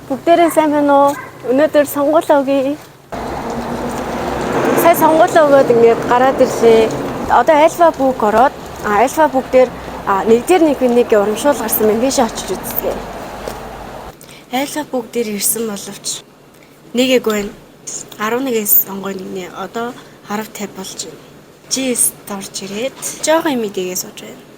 Бүгдээрээ сайн байна уу? Өнөөдөр сонгууль өгье. Сая сонгууль өгөөд ингээд гараад ирлээ. Одоо альфа бүк ороод альфа бүк дээр нэгдэр нэг урамшуул гарсан байна. Бишээ очиж үзье. Альфа бүк дээр ирсэн боловч нэгээг байна. 11-ээс сонгой нэгнээ одоо 10-50 болж байна. GS орж ирээд жоохон юм идэгээс сууж байна.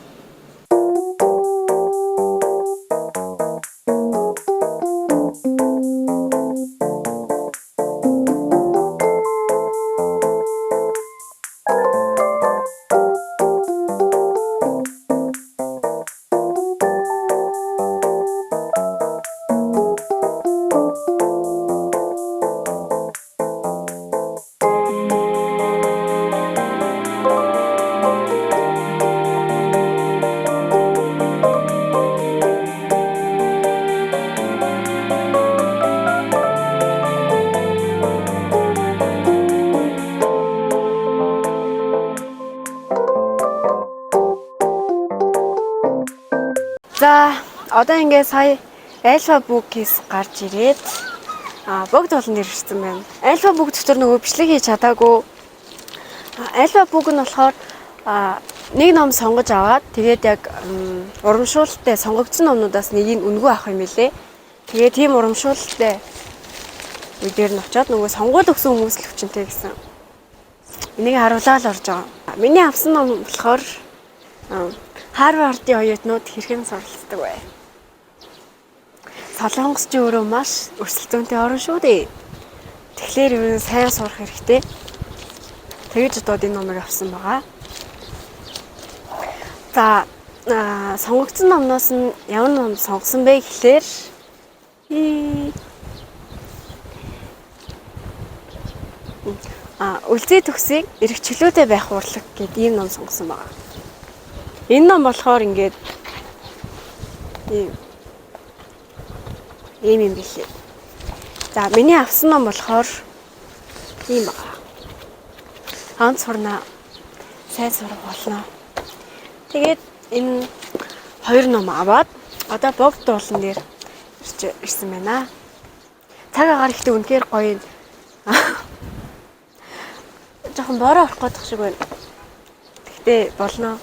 За одоо ингээд сая альфа бүкээс гарч ирээд бүгд болон ирсэн байна. Альфа бүк дотор нөгөө бичлэг хийж чадаагүй. Альфа бүк нь болохоор нэг ном сонгож аваад тэгээд яг урамшуулалттай сонгогдсон номнуудаас нэгийг үнгүй авах юм билэ. Тэгээд тийм урамшуулалттай үдээр нь очиод нөгөө сонгуул өгсөн хүмүүс л хүчинтэй гэсэн. Энийг харуулаад орж байгаа. Миний авсан ном болохоор Харвардын оюутнууд хэрхэн суралцдаг вэ? Солонгосч өөрөө маш өрсөлдөөнтэй орн шүү дээ. Тэгэхээр юу сайн сурах хэрэгтэй. Тэгэж одоо энэ номыг авсан байгаа. За сонгогдсон номноос нь ямар ном сонгосон бэ гэхээр үлзий төгсийг эрх чөлөөтэй байх урлаг гэдэг ийм ном сонгосон байгаа. Энэ ном болохоор ингээд ийм юм билээ. За миний авсан ном болохоор ийм байгаа. Хаан сурнаа сайн сурах болно. Тэгээд энэ хоёр ном аваад одоо богд дуулан дээр ирсэн байна. Цаг агаар ихтэй үнэхээр гоё юм. Жохон бороо орох гэдэг шиг байна. Гэхдээ болно.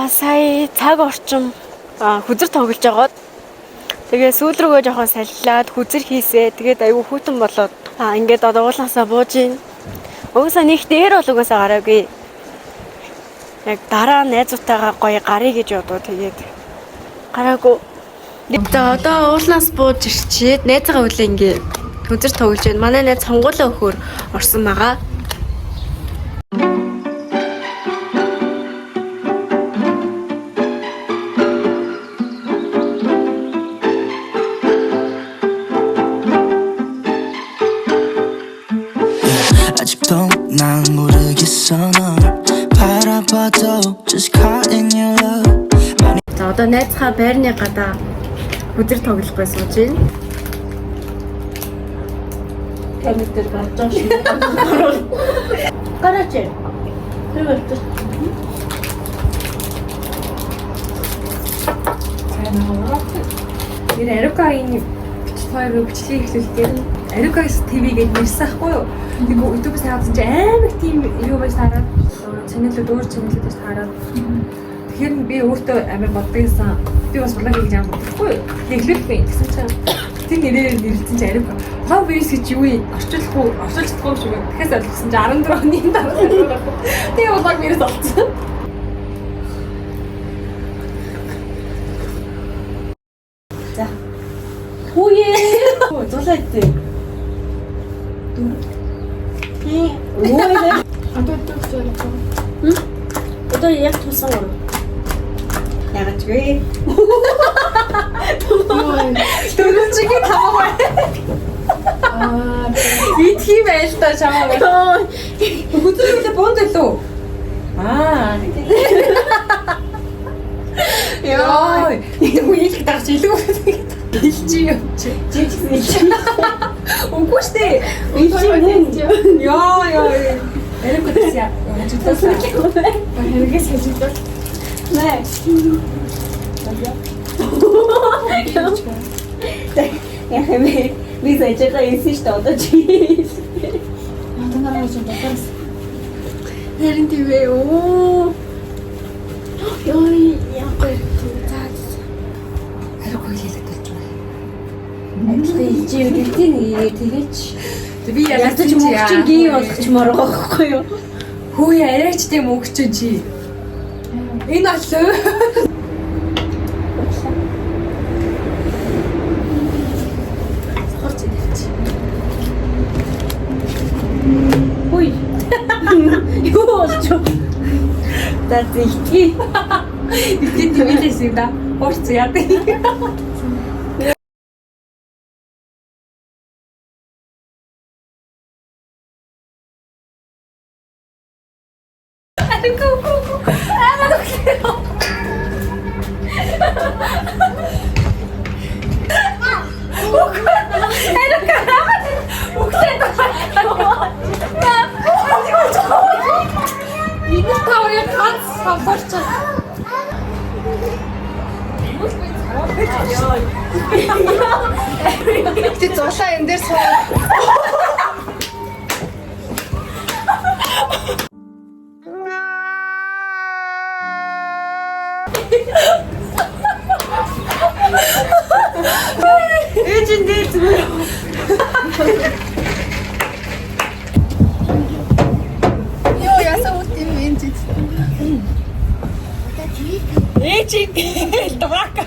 Сая цаг орчим хүзэр тоглож байгаад тэгээ сүүл рүүгээ жоохон саллаад хүзэр хийсээ. Тэгээд аюу хүйтэн болоод ингээд одоо уулаасаа бууж ийн. Угсаа нэг дээр бол угаасаа гараагүй. Яг дараа найзуудтайгаа гоё гарыг гэж бодоо тэгээд гараагүй. Одоо уулнаас бууж ирчээд найзгаа үлээ ингээд хүзэр тоглож байна. Манай найз сонгуулаа өгөхөөр орсон байгаа. 난 모르겠어 널 바라봐도 just caught in your love. За одоо найзхаа байрны гадаа хүзэр тоглох гэж сууж байна. Камер дээр гарч байгаа шүү. Гараач. Тэрвэрт. Цаанаа. Тэр Арукагийн бичлэгийг эхлүүлдэг. Арукагс ТV гэж нэрсэн ахгүй юу? Нэг YouTube-с хаасан чи амар тийм юу байж хараад чанелүүд өөр чанелүүдээс хараад тэгэхээр би өөртөө амар боддогсан. Би бас блог хийж байгаа байхгүй юу? Эхлүүлгүй гэсэн чинь тэр нэрээр нэрлсэн чи Арука. How basic гэж юу орчуулахгүй шүү. Дахиад ойлгосон чи 14 оны дараа. Тэгээ блог нэрээс олцсон. За. Хүүе. Зулаатай. Ой. Одоо яг тусан гоо. Яагаад вэ? Дөрөв чигээ таваа. Би тийм байл та чамаа. Хөдөлгөөний бонд илүү. Аа. Яа. Юу их дагч илүү илжи юм чи. Жижигсэн илжи. Үгүй штэ. Яа. Эрэг үтсэ. Хэрэгээс хэлдэг. Нэ. Яхаа би зайчгаа инсэн штэ одоо чи. Танараа ч бодоос. Харин тийм оо. Ёй яахгүй. Харахгүй хэлээд байж байна. Амжилт илжи гэлтийн тэгээч. Би Ядаж мөнгөчин гин болгочмоор байгаа байхгүй юу? Хөөе арайч тийм мөнгөчин чи. Энэ алуу. Хорц идэж. Хүй. Юу болж юу? Датилки. Бид тиймээс юм да. Хорц яадаг. Тэг зулаа энэ дээр суу. Ээжин дээр зүгээр. Ёо ясаа út юм энэ чи. Ээжин дураака.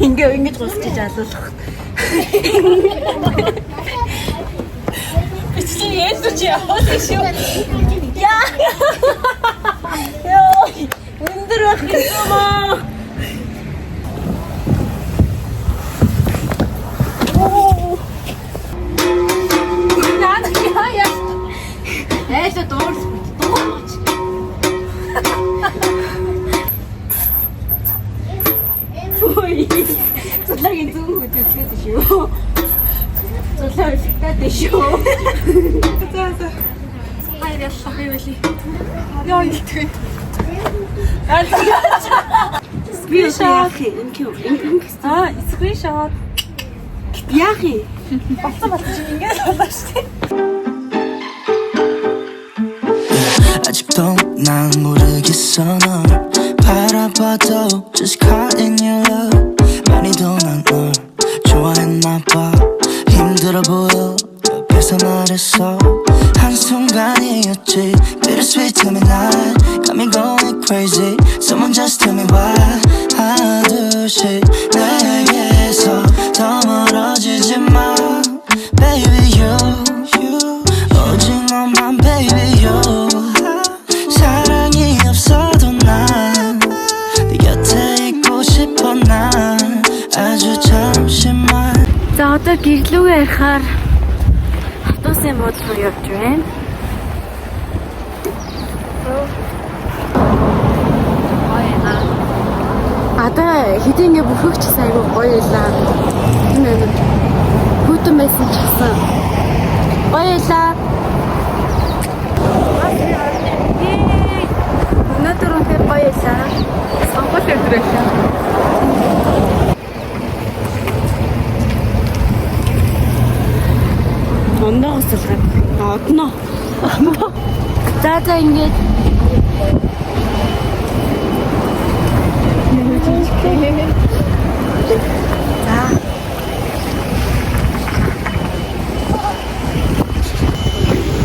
Ингэж гусчиж алуулах. Чи ээжч яваад шүү. Яа. Ёо. Өндөр байх юм аа. Ээлээ дуурч. Ой. Цулагийн зүүн хөдөлгөөд шүү. Цулаа ихтэй шүү. Хайр яллах юм байли. Яа илтгэв. Скриншот. Инкс. Скриншот. Яахи. Болсон чи ингэж болоо штэ. 아직도 난 모르겠어 널 바라봐도 just caught in your love 많이도 난 널 좋아했나봐 힘들어 보여 옆에서 말했어 한순간이었지 bittersweet to me night got me going crazy someone just tell me why 하나 둘씩 내게서 더 멀어지지 마 baby you 오직 너만 baby you 사랑이 없어도 난 네 곁에 있고 싶어 난 아주 잠시만 За одоо гэрлүүгээ ярихаар автобусын буудлын руу явж байна. Одоо хэдийн ингээ бүхэгч айгүй гоё ялаа. Энэ хүүтэн байсан ч гэсэн гоё ялаа. Өнөөдөр үнэхээр гоё ялаа. Сонгол өдрөлөө. Ондоос л одно. За ингээд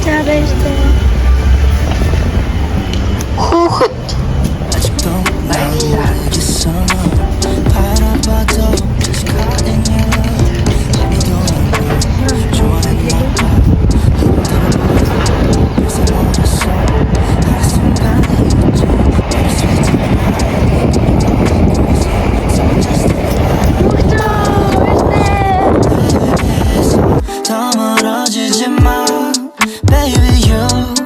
За баярлалаа. 아직도 난 모르겠어 널 바라봐도 just caught in your love 많이도 난 좋아했나봐 힘들어 보여 그래서 멀었어 한순간이었지 bittersweet to me someone just 더 멀어지지 마 baby you